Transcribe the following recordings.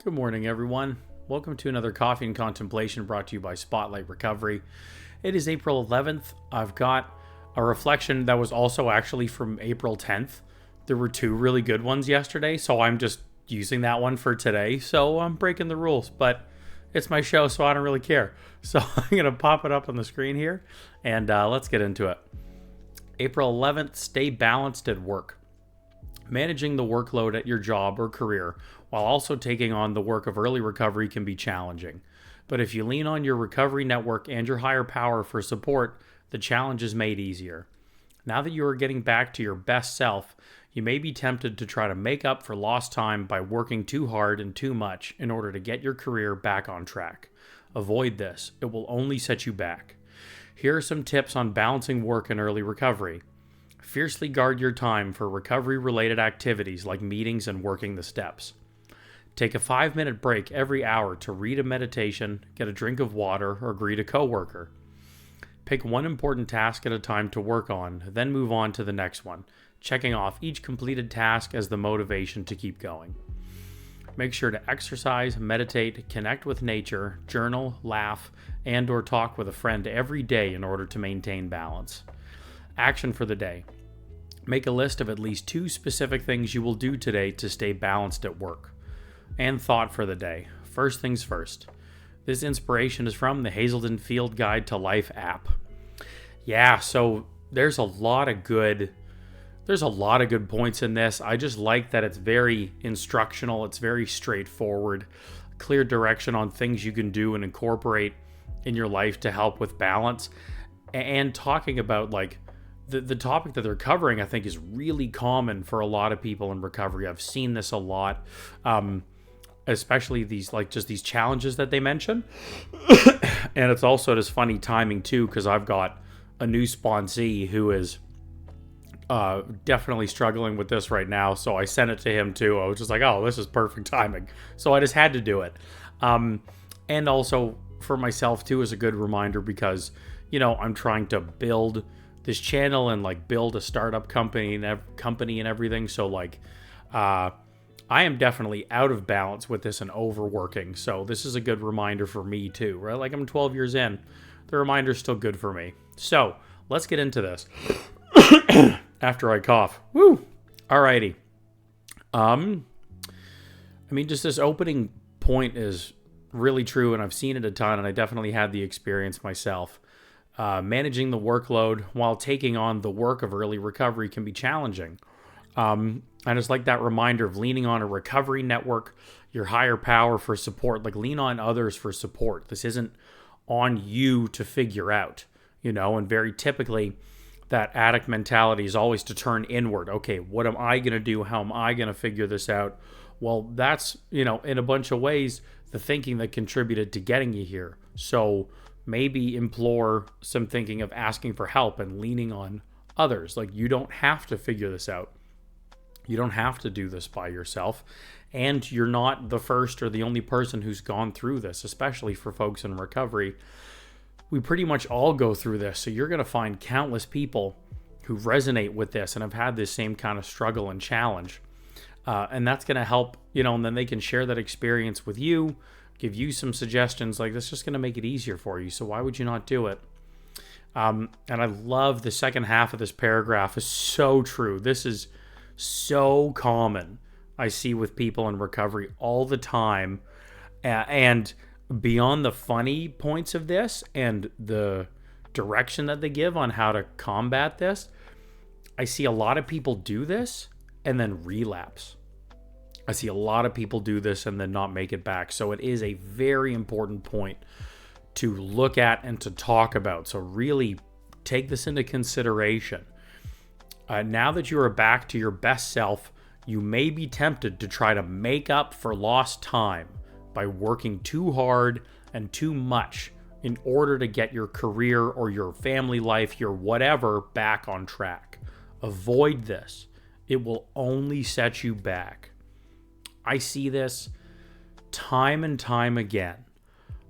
Good morning, everyone. Welcome to another Coffee and Contemplation brought to you by Spotlight Recovery. It is April 11th. I've got a reflection that was also actually from April 10th. There were two really good ones yesterday, so I'm just using that one for today. So I'm breaking the rules, but it's my show, so I don't really care. So I'm going to pop it up on the screen here, and let's get into it. April 11th, stay balanced at work. Managing the workload at your job or career while also taking on the work of early recovery can be challenging. But if you lean on your recovery network and your higher power for support, the challenge is made easier. Now that you are getting back to your best self, you may be tempted to try to make up for lost time by working too hard and too much in order to get your career back on track. Avoid this. It will only set you back. Here are some tips on balancing work and early recovery. Fiercely guard your time for recovery-related activities like meetings and working the steps. Take a 5-minute break every hour to read a meditation, get a drink of water, or greet a coworker. Pick one important task at a time to work on, then move on to the next one, checking off each completed task as the motivation to keep going. Make sure to exercise, meditate, connect with nature, journal, laugh, and/or talk with a friend every day in order to maintain balance. Action for the day. Make a list of at least 2 specific things you will do today to stay balanced at work. And thought for the day. First things first. This inspiration is from the Hazelden Field Guide to Life app. Yeah, so there's a lot of good points in this. I just like that it's very instructional, it's very straightforward, clear direction on things you can do and incorporate in your life to help with balance. And talking about like the topic that they're covering, I think, is really common for a lot of people in recovery. I've seen this a lot, especially these challenges that they mention. And it's also just funny timing too, because I've got a new sponsee who is definitely struggling with this right now. So I sent it to him too. I was just like, oh, this is perfect timing. So I just had to do it. And also for myself too, is a good reminder because, you know, I'm trying to build this channel and like build a startup company and everything. So like, I am definitely out of balance with this and overworking. So this is a good reminder for me too, right? Like I'm 12 years in, the reminder's still good for me. So let's get into this after I cough. Woo. Alrighty. Just this opening point is really true, and I've seen it a ton, and I definitely had the experience myself. Managing the workload while taking on the work of early recovery can be challenging. I just like that reminder of leaning on a recovery network, your higher power for support. Like lean on others for support. This isn't on you to figure out, you know, and very typically that addict mentality is always to turn inward. Okay, what am I going to do? How am I going to figure this out? Well, that's, you know, in a bunch of ways, the thinking that contributed to getting you here. So maybe implore some thinking of asking for help and leaning on others. Like you don't have to figure this out. You don't have to do this by yourself. And you're not the first or the only person who's gone through this, especially for folks in recovery. We pretty much all go through this. So you're going to find countless people who resonate with this and have had this same kind of struggle and challenge. And that's going to help, you know, and then they can share that experience with you, give you some suggestions. Like that's just going to make it easier for you. So why would you not do it? And I love the second half of this paragraph. Is so true. This is so common. I see with people in recovery all the time. And beyond the funny points of this and the direction that they give on how to combat this, I see a lot of people do this and then relapse. I see a lot of people do this and then not make it back. So it is a very important point to look at and to talk about. So really take this into consideration. Now that you are back to your best self, you may be tempted to try to make up for lost time by working too hard and too much in order to get your career or your family life, your whatever, back on track. Avoid this. It will only set you back. I see this time and time again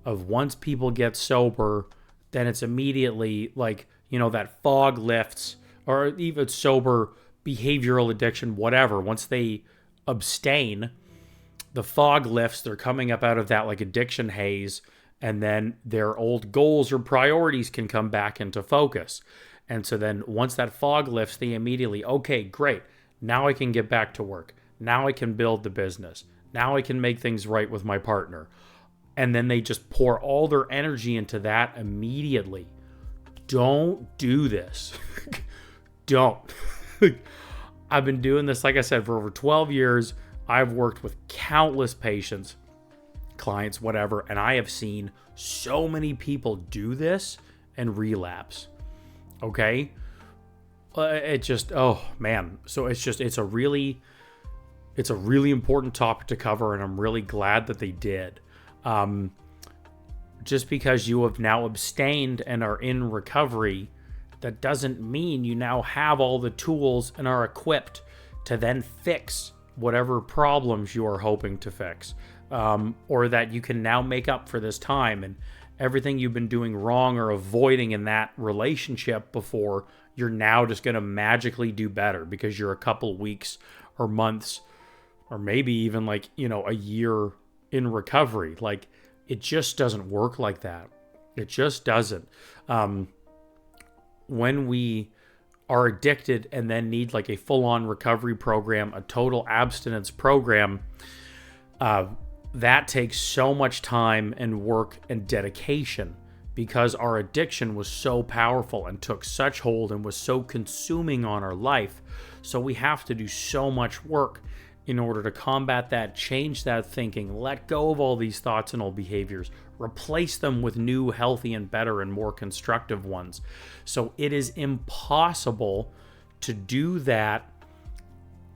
of once people get sober, then it's immediately like, you know, that fog lifts, or even sober behavioral addiction, whatever. Once they abstain, the fog lifts, they're coming up out of that like addiction haze, and then their old goals or priorities can come back into focus. And so then once that fog lifts, they immediately, okay, great. Now I can get back to work. Now I can build the business. Now I can make things right with my partner. And then they just pour all their energy into that immediately. Don't do this. Don't. I've been doing this, like I said, for over 12 years. I've worked with countless patients, clients, whatever, and I have seen so many people do this and relapse. Okay? It just, oh man. So it's a really important topic to cover, and I'm really glad that they did. Just because you have now abstained and are in recovery, that doesn't mean you now have all the tools and are equipped to then fix whatever problems you are hoping to fix, or that you can now make up for this time and everything you've been doing wrong or avoiding in that relationship before, you're now just going to magically do better because you're a couple weeks or months or maybe even like, a year in recovery. Like, it just doesn't work like that. It just doesn't. When we are addicted and then need like a full-on recovery program, a total abstinence program, that takes so much time and work and dedication because our addiction was so powerful and took such hold and was so consuming on our life. So we have to do so much work in order to combat that, change that thinking, let go of all these thoughts and old behaviors, replace them with new, healthy, and better and more constructive ones. So it is impossible to do that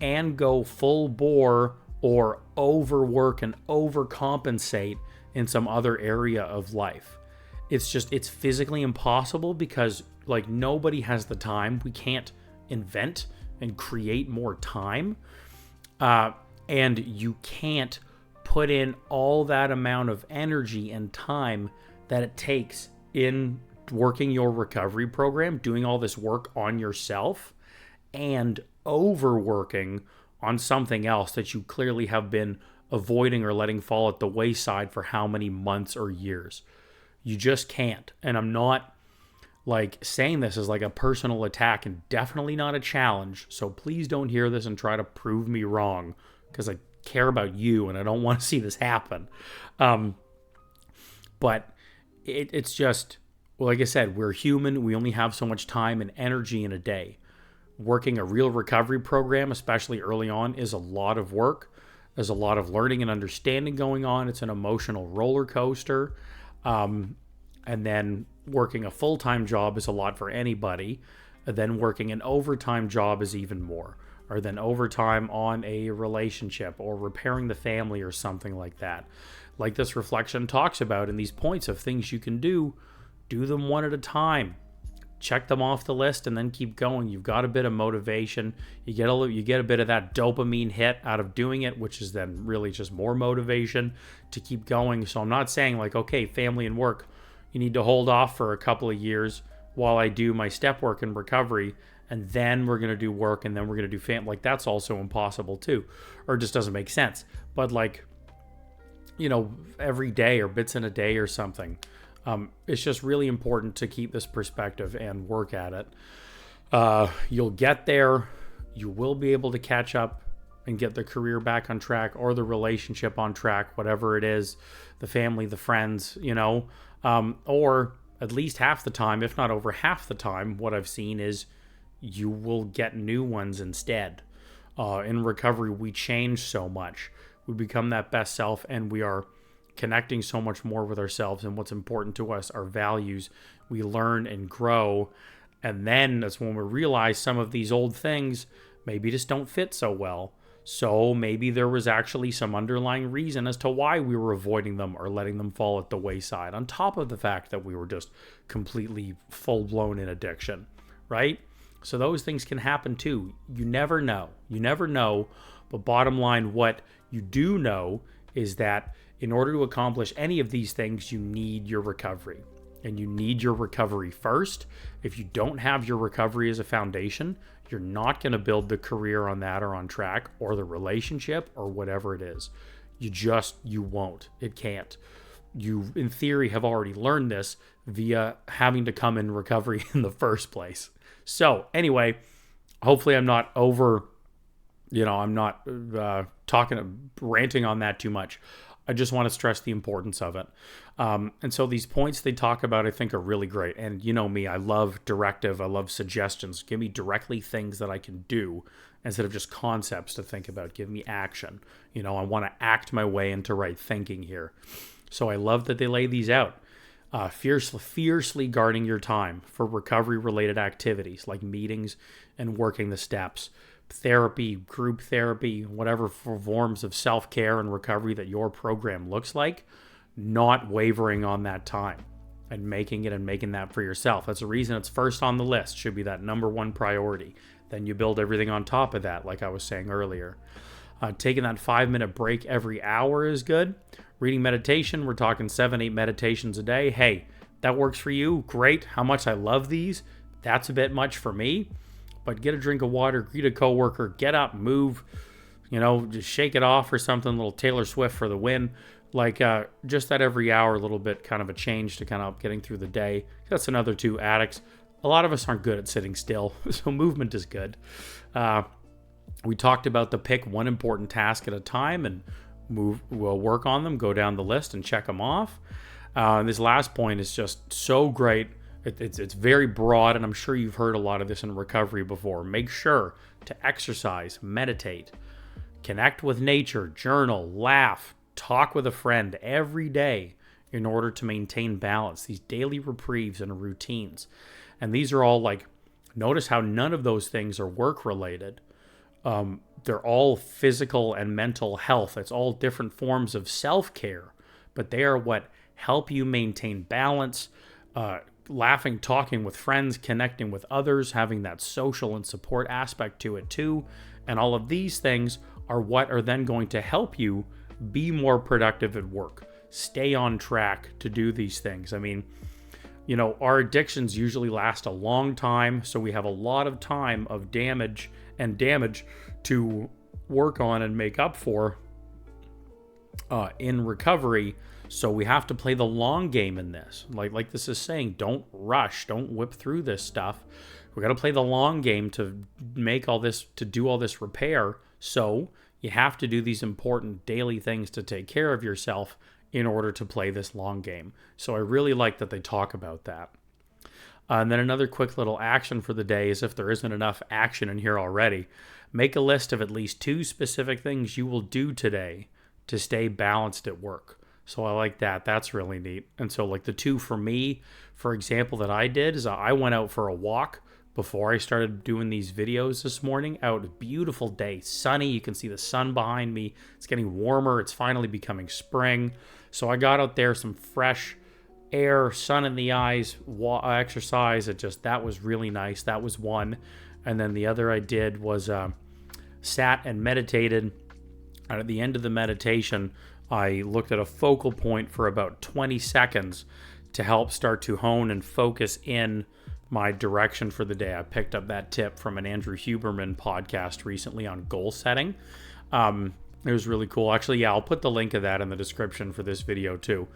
and go full bore or overwork and overcompensate in some other area of life. It's physically impossible because like nobody has the time. We can't invent and create more time. And you can't put in all that amount of energy and time that it takes in working your recovery program, doing all this work on yourself, and overworking on something else that you clearly have been avoiding or letting fall at the wayside for how many months or years. You just can't. And I'm not like saying this as like a personal attack, and definitely not a challenge. So please don't hear this and try to prove me wrong, because I care about you and I don't want to see this happen. But it's just, well, like I said, we're human. We only have so much time and energy in a day. Working a real recovery program, especially early on, is a lot of work. There's a lot of learning and understanding going on. It's an emotional roller coaster. And then working a full-time job is a lot for anybody. And then working an overtime job is even more. Or then overtime on a relationship or repairing the family or something like that. Like this reflection talks about in these points of things you can do them one at a time. Check them off the list and then keep going. You've got a bit of motivation. You get a bit of that dopamine hit out of doing it, which is then really just more motivation to keep going. So I'm not saying like, okay, family and work, you need to hold off for a couple of years while I do my step work and recovery, and then we're going to do work, and then we're going to do family. Like, that's also impossible too, or it just doesn't make sense. But like, every day or bits in a day or something. It's just really important to keep this perspective and work at it. You'll get there. You will be able to catch up and get the career back on track or the relationship on track, whatever it is, the family, the friends, or at least half the time, if not over half the time, what I've seen is you will get new ones instead. In recovery, we change so much. We become that best self, and we are connecting so much more with ourselves and what's important to us, our values. We learn and grow, and then that's when we realize some of these old things maybe just don't fit so well. So maybe there was actually some underlying reason as to why we were avoiding them or letting them fall at the wayside, on top of the fact that we were just completely full-blown in addiction, right? So those things can happen too. You never know. But bottom line, what you do know is that in order to accomplish any of these things, you need your recovery. And you need your recovery first. If you don't have your recovery as a foundation, you're not going to build the career on that or on track or the relationship or whatever it is. You won't. It can't. You, in theory, have already learned this via having to come in recovery in the first place. So, anyway, hopefully I'm not I'm not ranting on that too much. I just want to stress the importance of it. And so these points they talk about, I think, are really great. And you know me, I love directive. I love suggestions. Give me directly things that I can do instead of just concepts to think about. Give me action. I want to act my way into right thinking here. So I love that they lay these out. Fiercely guarding your time for recovery-related activities like meetings and working the steps. Therapy, group therapy, whatever forms of self-care and recovery that your program looks like, not wavering on that time and making that for yourself. That's the reason it's first on the list. Should be that number one priority. Then you build everything on top of that, like I was saying earlier. Taking that 5-minute break every hour is good. Reading meditation, we're talking 7-8 meditations a day. Hey, that works for you. Great. How much I love these. That's a bit much for me. But get a drink of water, greet a coworker, get up, move, just shake it off or something, a little Taylor Swift for the win. Like just that every hour, a little bit kind of a change to kind of getting through the day. That's another two addicts. A lot of us aren't good at sitting still, so movement is good. We talked about the pick one important task at a time and we'll work on them, go down the list and check them off. And this last point is just so great. It's very broad, and I'm sure you've heard a lot of this in recovery before. Make sure to exercise, meditate, connect with nature, journal, laugh, talk with a friend every day in order to maintain balance, these daily reprieves and routines. And these are all notice how none of those things are work-related. They're all physical and mental health. It's all different forms of self-care, but they are what help you maintain balance, laughing, talking with friends, connecting with others, having that social and support aspect to it too. And all of these things are what are then going to help you be more productive at work, stay on track to do these things. I mean, our addictions usually last a long time, so we have a lot of time of damage to work on and make up for in recovery. So we have to play the long game in this. Like this is saying, don't rush, don't whip through this stuff. We got to play the long game to do all this repair. So you have to do these important daily things to take care of yourself in order to play this long game. So I really like that they talk about that. And then another quick little action for the day is, if there isn't enough action in here already, make a list of at least 2 specific things you will do today to stay balanced at work. So I like that. That's really neat. And so the 2 for me, for example, that I did is I went out for a walk before I started doing these videos this morning. Out, beautiful day, sunny. You can see the sun behind me. It's getting warmer. It's finally becoming spring. So I got out there, some fresh air, sun in the eyes, exercise. That was really nice. That was one. And then the other I did was sat and meditated. And at the end of the meditation, I looked at a focal point for about 20 seconds to help start to hone and focus in my direction for the day. I picked up that tip from an Andrew Huberman podcast recently on goal setting. It was really cool. Actually, yeah, I'll put the link of that in the description for this video too.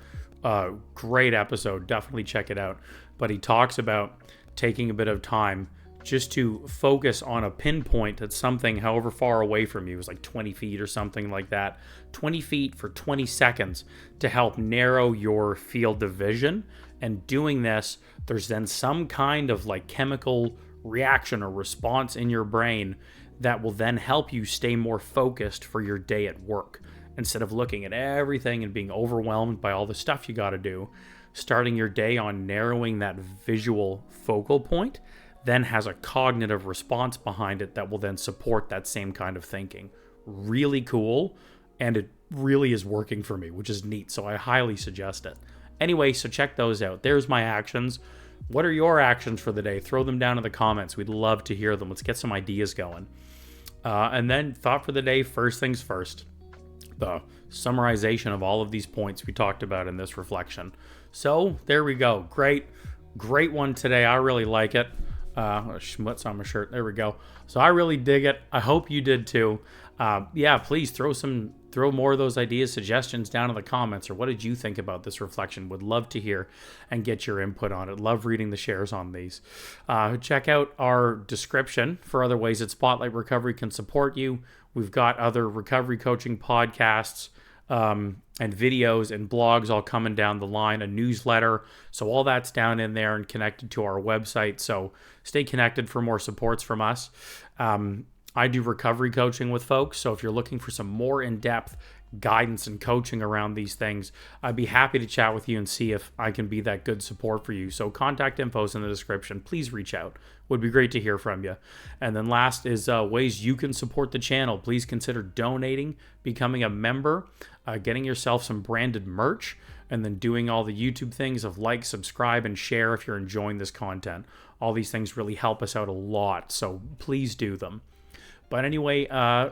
Great episode. Definitely check it out. But he talks about taking a bit of time just to focus on a pinpoint at something however far away from you. It was like 20 feet or something like that. 20 feet for 20 seconds to help narrow your field of vision. And doing this, there's then some kind of chemical reaction or response in your brain that will then help you stay more focused for your day at work. Instead of looking at everything and being overwhelmed by all the stuff you got to do, starting your day on narrowing that visual focal point then has a cognitive response behind it that will then support that same kind of thinking. Really cool, and it really is working for me, which is neat, so I highly suggest it. Anyway, so check those out. There's my actions. What are your actions for the day? Throw them down in the comments. We'd love to hear them. Let's get some ideas going. And then thought for the day, first things first. The summarization of all of these points we talked about in this reflection. So there we go. Great one today. I really like it. Schmutz on my shirt. There we go. So I really dig it. I hope you did too. Yeah, please throw more of those ideas, suggestions down in the comments, or what did you think about this reflection? Would love to hear and get your input on it. Love reading the shares on these. Check out our description for other ways that Spotlight Recovery can support you. We've got other recovery coaching podcasts, and videos and blogs all coming down the line, a newsletter. So all that's down in there and connected to our website. So stay connected for more supports from us. I do recovery coaching with folks. So if you're looking for some more in-depth guidance and coaching around these things, I'd be happy to chat with you and see if I can be that good support for you. So contact info's in the description. Please reach out. Would be great to hear from you. And then last is ways you can support the channel. Please consider donating, becoming a member, getting yourself some branded merch, and then doing all the YouTube things of like, subscribe, and share if you're enjoying this content. All these things really help us out a lot, so please do them. But anyway,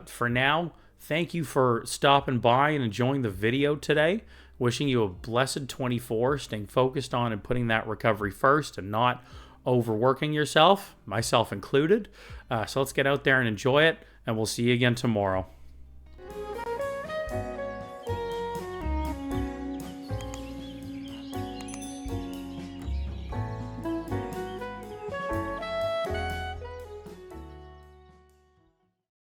for now, thank you for stopping by and enjoying the video today. Wishing you a blessed 24, staying focused on and putting that recovery first and not overworking yourself, myself included. So let's get out there and enjoy it, and we'll see you again tomorrow.